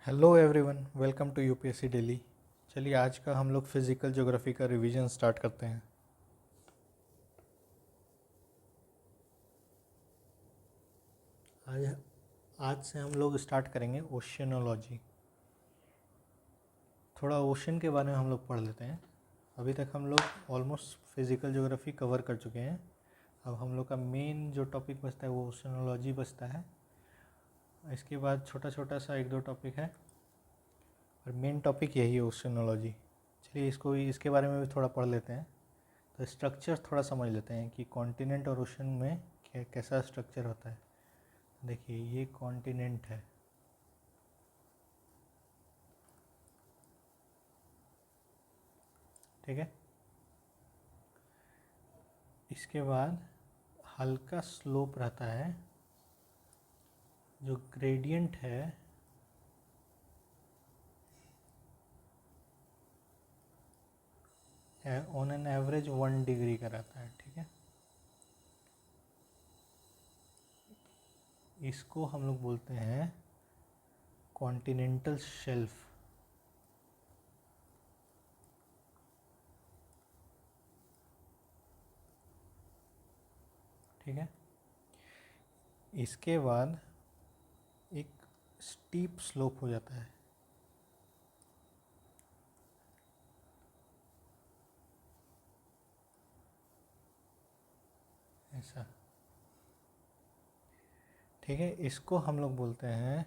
Hello everyone, welcome to UPSC Delhi. चलिए आज का हम लोग फिज़िकल ज्योग्राफी का रिवीजन स्टार्ट करते हैं। आज आज से हम लोग स्टार्ट करेंगे ओशियनोलॉजी। थोड़ा ओशन के बारे में हम लोग पढ़ लेते हैं। अभी तक हम लोग ऑलमोस्ट फिज़िकल ज्योग्राफी कवर कर चुके हैं। अब हम लोग का मेन जो टॉपिक बचता है वो ओशियनोलॉजी बचता है। इसके बाद छोटा छोटा सा एक दो टॉपिक है और मेन टॉपिक यही है ओशियनोलॉजी। चलिए इसके बारे में भी थोड़ा पढ़ लेते हैं। तो स्ट्रक्चर थोड़ा समझ लेते हैं कि कॉन्टिनेंट और ओशन में कैसा स्ट्रक्चर होता है। देखिए ये कॉन्टिनेंट है, ठीक है। इसके बाद हल्का स्लोप रहता है, जो ग्रेडियंट है ऑन एन एवरेज 1 डिग्री का रहता है, ठीक है। इसको हम लोग बोलते हैं कॉन्टिनेंटल शेल्फ, ठीक है। इसके बाद एक स्टीप स्लोप हो जाता है, ऐसा, ठीक है। इसको हम लोग बोलते हैं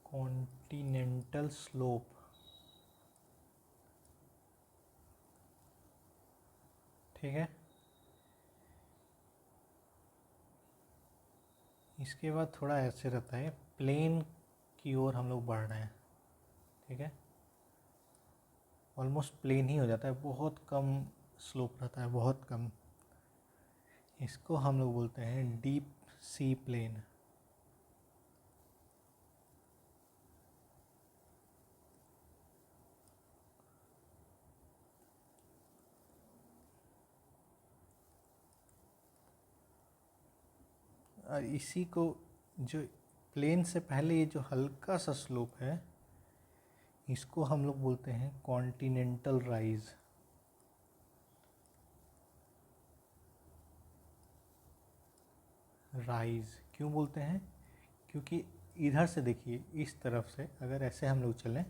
कॉन्टिनेंटल स्लोप, ठीक है। इसके बाद थोड़ा ऐसे रहता है, प्लेन की ओर हम लोग बढ़ रहे हैं, ठीक है। ऑलमोस्ट प्लेन ही हो जाता है, बहुत कम स्लोप रहता है, बहुत कम। इसको हम लोग बोलते हैं डीप सी प्लेन, और इसी को जो प्लेन से पहले ये जो हल्का सा स्लोप है इसको हम लोग बोलते हैं कॉन्टिनेंटल राइज। राइज क्यों बोलते हैं? क्योंकि इधर से देखिए, इस तरफ से अगर ऐसे हम लोग चलें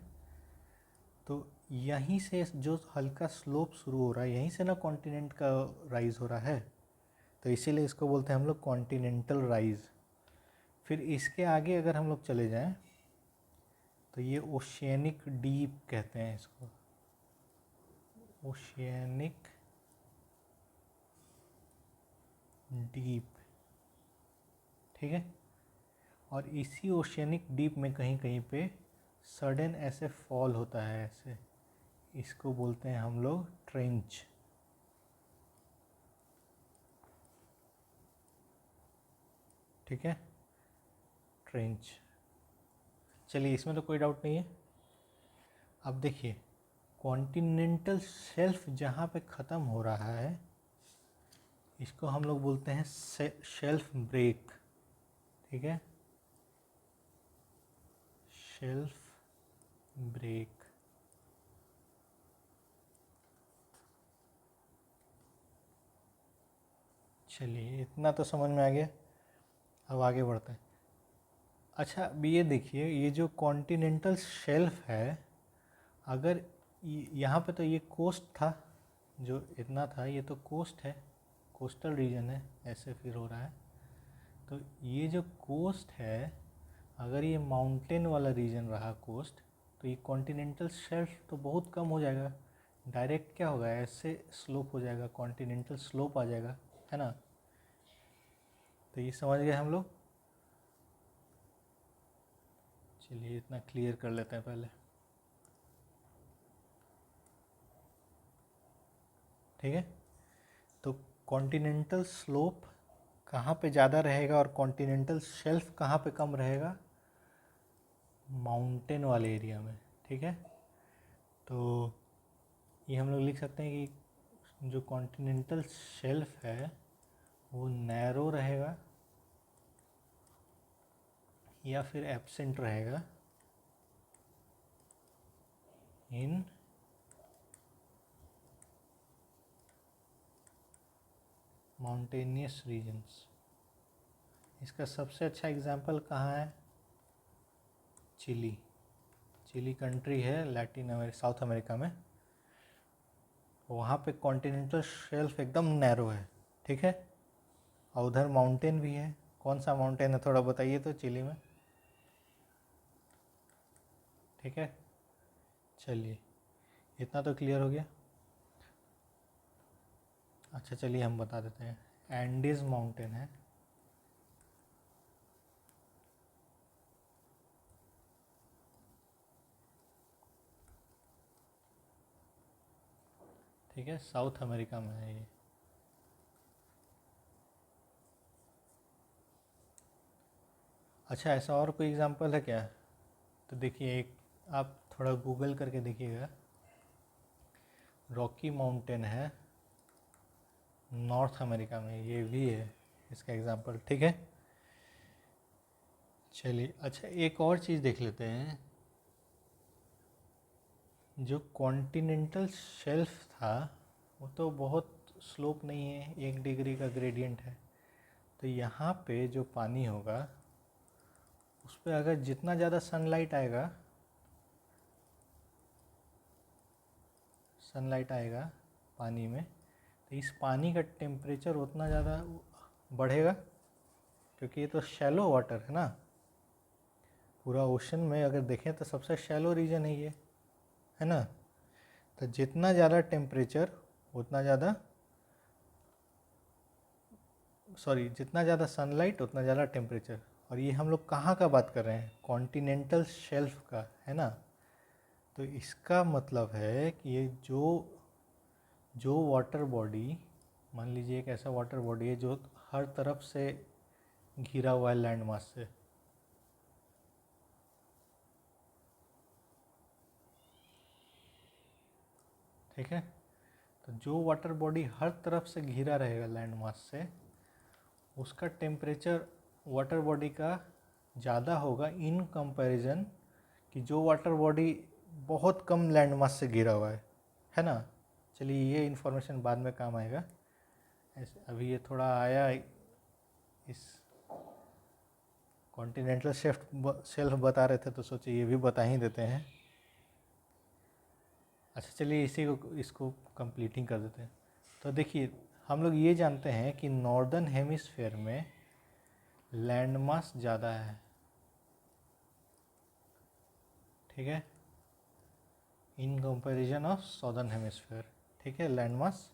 तो यहीं से जो हल्का स्लोप शुरू हो रहा है यहीं से ना कॉन्टिनेंट का राइज हो रहा है, तो इसीलिए इसको बोलते हैं हम लोग कॉन्टिनेंटल राइज। फिर इसके आगे अगर हम लोग चले जाएं तो ये ओशियनिक डीप कहते हैं इसको, ओशियनिक डीप, ठीक है। और इसी ओशियनिक डीप में कहीं कहीं पे सडन ऐसे फॉल होता है, ऐसे, इसको बोलते हैं हम लोग ट्रेंच, ठीक है, ट्रेंच। चलिए इसमें तो कोई डाउट नहीं है। अब देखिए कॉन्टिनेंटल शेल्फ जहाँ पे ख़त्म हो रहा है इसको हम लोग बोलते हैं शेल्फ ब्रेक, ठीक है, शेल्फ ब्रेक। चलिए इतना तो समझ में आ गया, अब आगे बढ़ते हैं। अच्छा अब ये देखिए, ये जो कॉन्टिनेंटल शेल्फ है, अगर यहाँ पे तो ये कोस्ट था, जो इतना था ये तो कोस्ट है, कोस्टल रीजन है, ऐसे फिर हो रहा है। तो ये जो कोस्ट है, अगर ये माउंटेन वाला रीजन रहा कोस्ट, तो ये कॉन्टिनेंटल शेल्फ तो बहुत कम हो जाएगा, डायरेक्ट क्या होगा, ऐसे स्लोप हो जाएगा, कॉन्टिनेंटल स्लोप आ जाएगा, है ना। तो ये समझ गए हम लोग। चलिए इतना क्लियर कर लेते हैं पहले, ठीक है। तो कॉन्टिनेंटल स्लोप कहाँ पे ज़्यादा रहेगा और कॉन्टिनेंटल शेल्फ कहाँ पे कम रहेगा? माउंटेन वाले एरिया में, ठीक है। तो ये हम लोग लिख सकते हैं कि जो कॉन्टिनेंटल शेल्फ है वो नैरो रहेगा या फिर एब्सेंट रहेगा इन माउंटेनियस रीजन्स। इसका सबसे अच्छा एग्जांपल कहाँ है? चिली। चिली कंट्री है साउथ अमेरिका में। वहाँ पे कॉन्टिनेंटल शेल्फ एकदम नैरो है, ठीक है, और उधर माउंटेन भी है। कौन सा माउंटेन है थोड़ा बताइए तो चिली में? ठीक है, चलिए इतना तो क्लियर हो गया। अच्छा चलिए हम बता देते हैं, एंडीज माउंटेन है। ठीक है, साउथ अमेरिका में है ये। अच्छा ऐसा और कोई एग्जांपल है क्या? तो देखिए, एक आप थोड़ा गूगल करके देखिएगा, रॉकी माउंटेन है नॉर्थ अमेरिका में, ये भी है इसका एग्जांपल। ठीक है, चलिए अच्छा एक और चीज़ देख लेते हैं। जो कॉन्टिनेंटल शेल्फ था वो तो बहुत स्लोप नहीं है, 1 डिग्री का ग्रेडियंट है। तो यहाँ पे जो पानी होगा उस पर अगर जितना ज़्यादा सनलाइट आएगा पानी में, तो इस पानी का टेम्परेचर उतना ज़्यादा बढ़ेगा, क्योंकि ये तो शैलो वाटर है ना। पूरा ओशन में अगर देखें तो सबसे शैलो रीजन है ये, है ना। तो जितना ज़्यादा टेम्परेचर उतना ज़्यादा जितना ज़्यादा सनलाइट उतना ज़्यादा टेम्परेचर। और ये हम लोग कहाँ का बात कर रहे हैं? कॉन्टिनेंटल शेल्फ का, है ना। तो इसका मतलब है कि ये जो वाटर बॉडी, मान लीजिए एक ऐसा वाटर बॉडी है जो हर तरफ से घिरा हुआ है लैंड मास से, ठीक है। तो जो वाटर बॉडी हर तरफ से घिरा रहेगा लैंड मास से, उसका टेम्परेचर वाटर बॉडी का ज़्यादा होगा इन कंपैरिजन कि जो वाटर बॉडी बहुत कम लैंड मास से घिरा हुआ है ना। चलिए ये इन्फॉर्मेशन बाद में काम आएगा, अभी ये थोड़ा आया इस कॉन्टिनेंटल शेल्फ बता रहे थे तो सोचे ये भी बता ही देते हैं। अच्छा चलिए इसको कंप्लीटिंग कर देते हैं। तो देखिए हम लोग ये जानते हैं कि नॉर्दर्न हेमिस्फेयर में लैंड मास ज़्यादा है, ठीक है, in comparison of southern hemisphere. ठीक है, लैंड मास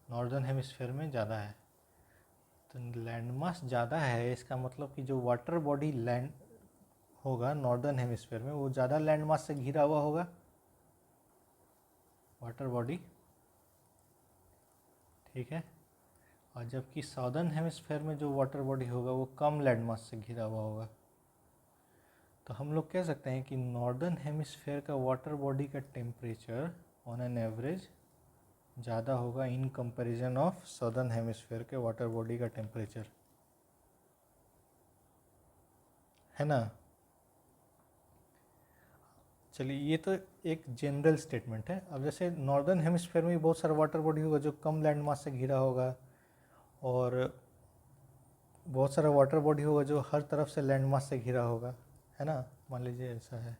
नॉर्दर्न हेमिस्फेयर में ज़्यादा है। तो लैंड मास ज़्यादा है, इसका मतलब कि जो वाटर बॉडी लैंड होगा नॉर्दर्न हेमिस्फेयर में वो ज़्यादा लैंड मास से घिरा हुआ होगा वाटर बॉडी, ठीक है। और जबकि साउदर्न हेमिस्फेयर में जो वाटर बॉडी होगा वो कम लैंड मास से घिरा हुआ होगा। तो हम लोग कह सकते हैं कि नॉर्दर्न हेमिस्फेयर का वाटर बॉडी का टेम्परेचर ऑन एन एवरेज ज़्यादा होगा in comparison of southern hemisphere के वाटर बॉडी का टेम्परेचर, है ना। चलिए ये तो एक जनरल स्टेटमेंट है। अब जैसे नॉर्दर्न हेमिस्फेयर में भी बहुत सारा वाटर बॉडी होगा जो कम लैंड मास से घिरा होगा, और बहुत सारा वाटर बॉडी होगा जो हर तरफ से लैंड मास से घिरा होगा, है ना। मान लीजिए ऐसा है,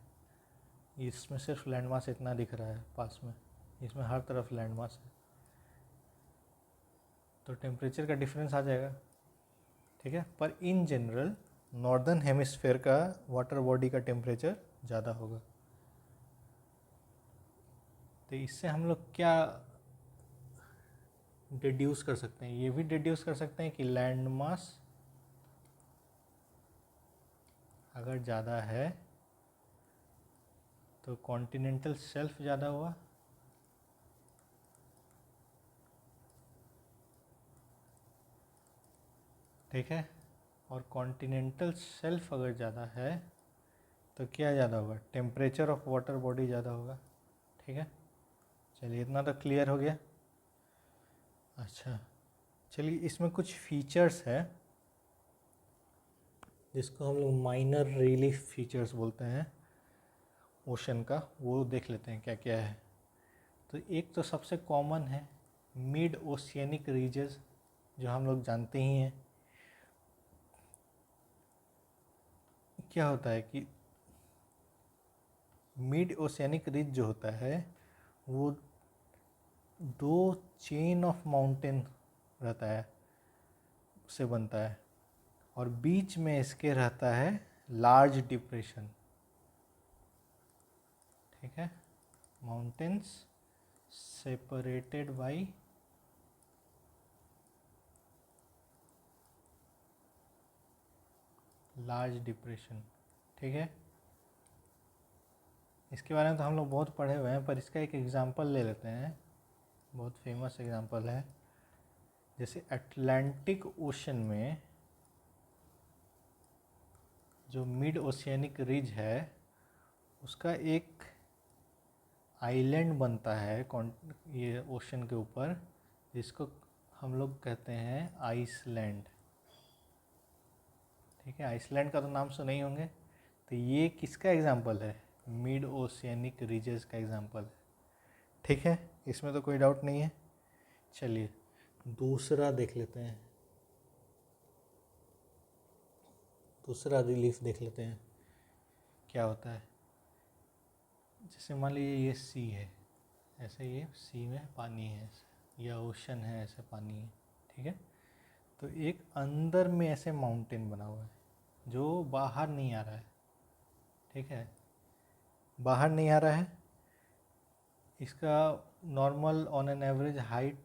इसमें सिर्फ लैंड मास इतना दिख रहा है पास में, इसमें हर तरफ लैंड मास है, तो टेम्परेचर का डिफरेंस आ जाएगा, ठीक है। पर इन जनरल नॉर्दर्न हेमिस्फेयर का वाटर बॉडी का टेम्परेचर ज़्यादा होगा। तो इससे हम लोग क्या डिड्यूस कर सकते हैं? ये भी डिड्यूस कर सकते हैं कि लैंड मास अगर ज़्यादा है तो कॉन्टिनेंटल शेल्फ ज़्यादा हुआ, ठीक है। और कॉन्टिनेंटल शेल्फ अगर ज़्यादा है तो क्या ज़्यादा होगा? टेम्परेचर ऑफ वाटर बॉडी ज़्यादा होगा, ठीक है। चलिए इतना तो क्लियर हो गया। अच्छा चलिए इसमें कुछ फीचर्स है, जिसको हम लोग माइनर रिलीफ फीचर्स बोलते हैं ओशन का, वो देख लेते हैं क्या क्या है। तो एक तो सबसे कॉमन है मिड ओशियनिक रीजेस, जो हम लोग जानते ही हैं। क्या होता है कि मिड ओशियनिक रिज जो होता है वो दो चेन ऑफ माउंटेन रहता है से बनता है, और बीच में इसके रहता है लार्ज डिप्रेशन। ठीक है, mountains separated by large depression. ठीक है, इसके बारे में तो हम लोग बहुत पढ़े हुए हैं, पर इसका एक एग्जांपल ले लेते हैं, बहुत फेमस एग्जांपल है। जैसे अटलांटिक ओशन में जो मिड ओशियनिक रिज है उसका एक आइलैंड बनता है ये ओशन के ऊपर, जिसको हम लोग कहते हैं आइसलैंड। ठीक है, आइसलैंड का तो नाम सुने ही होंगे। तो ये किसका एग्जांपल है? मिड ओशियनिक रीजेस का एग्जांपल है। ठीक है, इसमें तो कोई डाउट नहीं है। चलिए दूसरा देख लेते हैं, दूसरा रिलीफ देख लेते हैं क्या होता है। जैसे मान लीजिए ये सी है, ऐसे ये सी में पानी है, या ओशन है, ऐसे पानी है। ठीक है, तो एक अंदर में ऐसे माउंटेन बना हुआ है जो बाहर नहीं आ रहा है। ठीक है, बाहर नहीं आ रहा है। इसका normal on an average height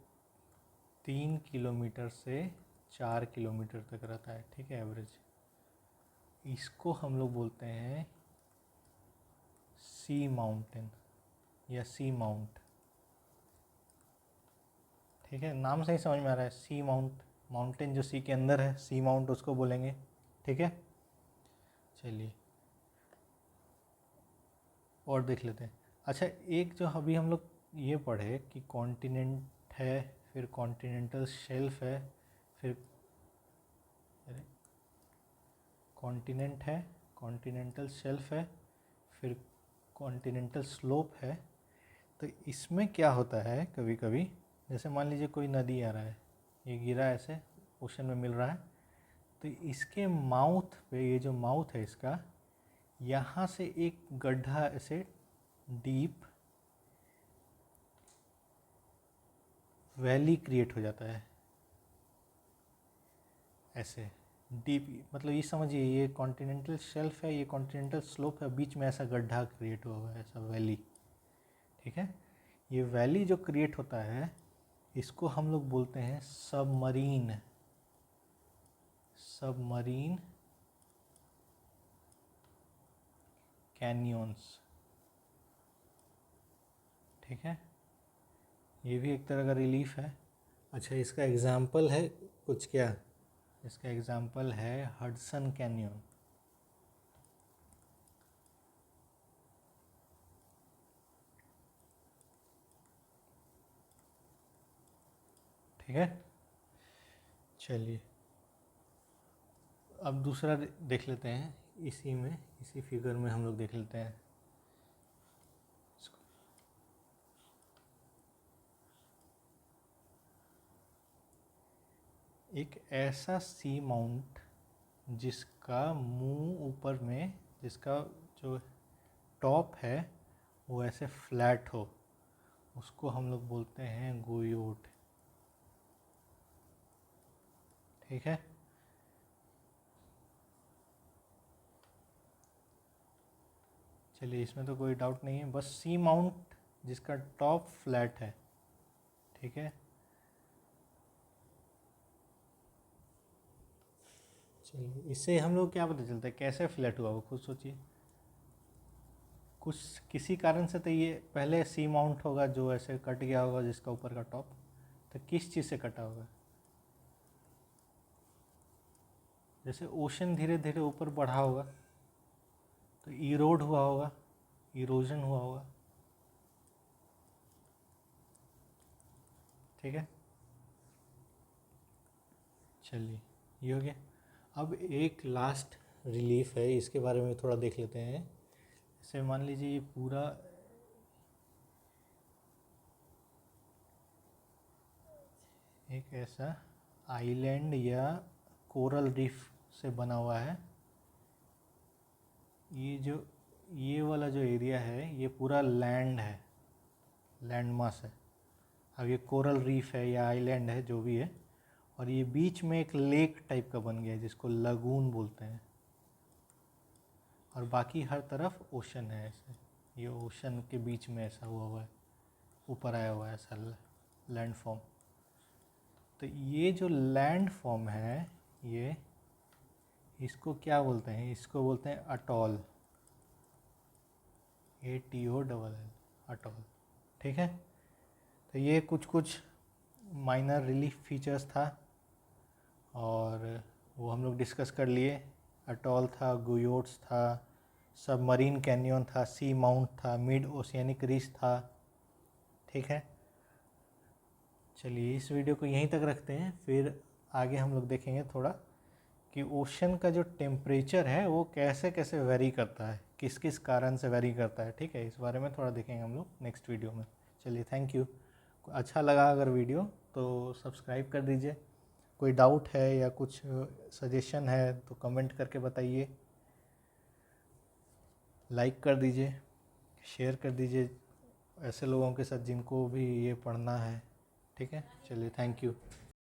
3 kilometre से 4 किलोमीटर तक रहता है। ठीक है, एवरेज। इसको हम लोग बोलते हैं सी माउंटेन या सी माउंट। ठीक है, नाम से ही समझ में आ रहा है, सी माउंट, माउंटेन जो सी के अंदर है, सी माउंट उसको बोलेंगे। ठीक है, चलिए और देख लेते हैं। अच्छा, एक जो अभी हम लोग ये पढ़े कि कॉन्टिनेंट है, फिर कॉन्टिनेंटल शेल्फ है, फिर कॉन्टिनेंट है, कॉन्टिनेंटल शेल्फ है, फिर कॉन्टिनेंटल स्लोप है। तो इसमें क्या होता है, कभी कभी जैसे मान लीजिए कोई नदी आ रहा है, ये गिरा ऐसे ओशन में मिल रहा है, तो इसके माउथ पे, ये जो माउथ है इसका, यहाँ से एक गड्ढा ऐसे डीप वैली क्रिएट हो जाता है। ऐसे डीप, मतलब ये समझिए ये कॉन्टिनेंटल शेल्फ है, ये कॉन्टिनेंटल स्लोप है, बीच में ऐसा गड्ढा क्रिएट हुआ हुआ है, ऐसा वैली। ठीक है, ये वैली जो क्रिएट होता है इसको हम लोग बोलते हैं सबमरीन, सबमरीन कैनियंस। ठीक है, ये भी एक तरह का रिलीफ है। अच्छा, इसका एग्जाम्पल है कुछ क्या, इसका एग्जाम्पल है हडसन कैनियन। ठीक है, चलिए अब दूसरा देख लेते हैं, इसी में, इसी फिगर में हम लोग देख लेते हैं। एक ऐसा सी माउंट जिसका मुंह ऊपर में, जिसका जो टॉप है वो ऐसे फ्लैट हो, उसको हम लोग बोलते हैं गोयोट। ठीक है, चलिए इसमें तो कोई डाउट नहीं है, बस सी माउंट जिसका टॉप फ्लैट है। ठीक है, चलिए इससे हम लोग क्या पता चलता है कैसे फ्लैट हुआ, वो खुद सोचिए। कुछ किसी कारण से तो ये पहले सी माउंट होगा जो ऐसे कट गया होगा, जिसका ऊपर का टॉप, तो किस चीज़ से कटा होगा? जैसे ओशन धीरे धीरे ऊपर बढ़ा होगा तो इरोड हुआ होगा, इरोजन हुआ होगा। ठीक है, चलिए ये हो गया। अब एक लास्ट रिलीफ है, इसके बारे में थोड़ा देख लेते हैं। जैसे मान लीजिए ये पूरा एक ऐसा आइलैंड या कोरल रीफ से बना हुआ है। ये वाला जो एरिया है ये पूरा लैंड है, लैंड मास है। अब ये कोरल रीफ है या आइलैंड है जो भी है, और ये बीच में एक लेक टाइप का बन गया है जिसको लगून बोलते हैं, और बाकी हर तरफ ओशन है। ऐसे ये ओशन के बीच में ऐसा हुआ है, ऊपर आया हुआ है ऐसा लैंड फॉर्म। तो ये जो लैंड फॉर्म है ये, इसको क्या बोलते हैं? इसको बोलते हैं अटॉल, ATOLL, अटॉल। ठीक है, तो ये कुछ माइनर रिलीफ फीचर्स था और वो हम लोग डिस्कस कर लिए। अटॉल था, गुयोट्स था, सबमरीन कैनियन था, सी माउंट था, मिड ओशियनिक रिज था। ठीक है, चलिए इस वीडियो को यहीं तक रखते हैं, फिर आगे हम लोग देखेंगे थोड़ा कि ओशन का जो टेम्परेचर है वो कैसे कैसे वेरी करता है, किस किस कारण से वेरी करता है। ठीक है, इस बारे में थोड़ा देखेंगे हम लोग नेक्स्ट वीडियो में। चलिए, थैंक यू। अच्छा लगा अगर वीडियो तो सब्सक्राइब कर दीजिए। कोई डाउट है या कुछ सजेशन है तो कमेंट करके बताइए। लाइक कर दीजिए, शेयर कर दीजिए ऐसे लोगों के साथ जिनको भी ये पढ़ना है। ठीक है, चलिए, थैंक यू।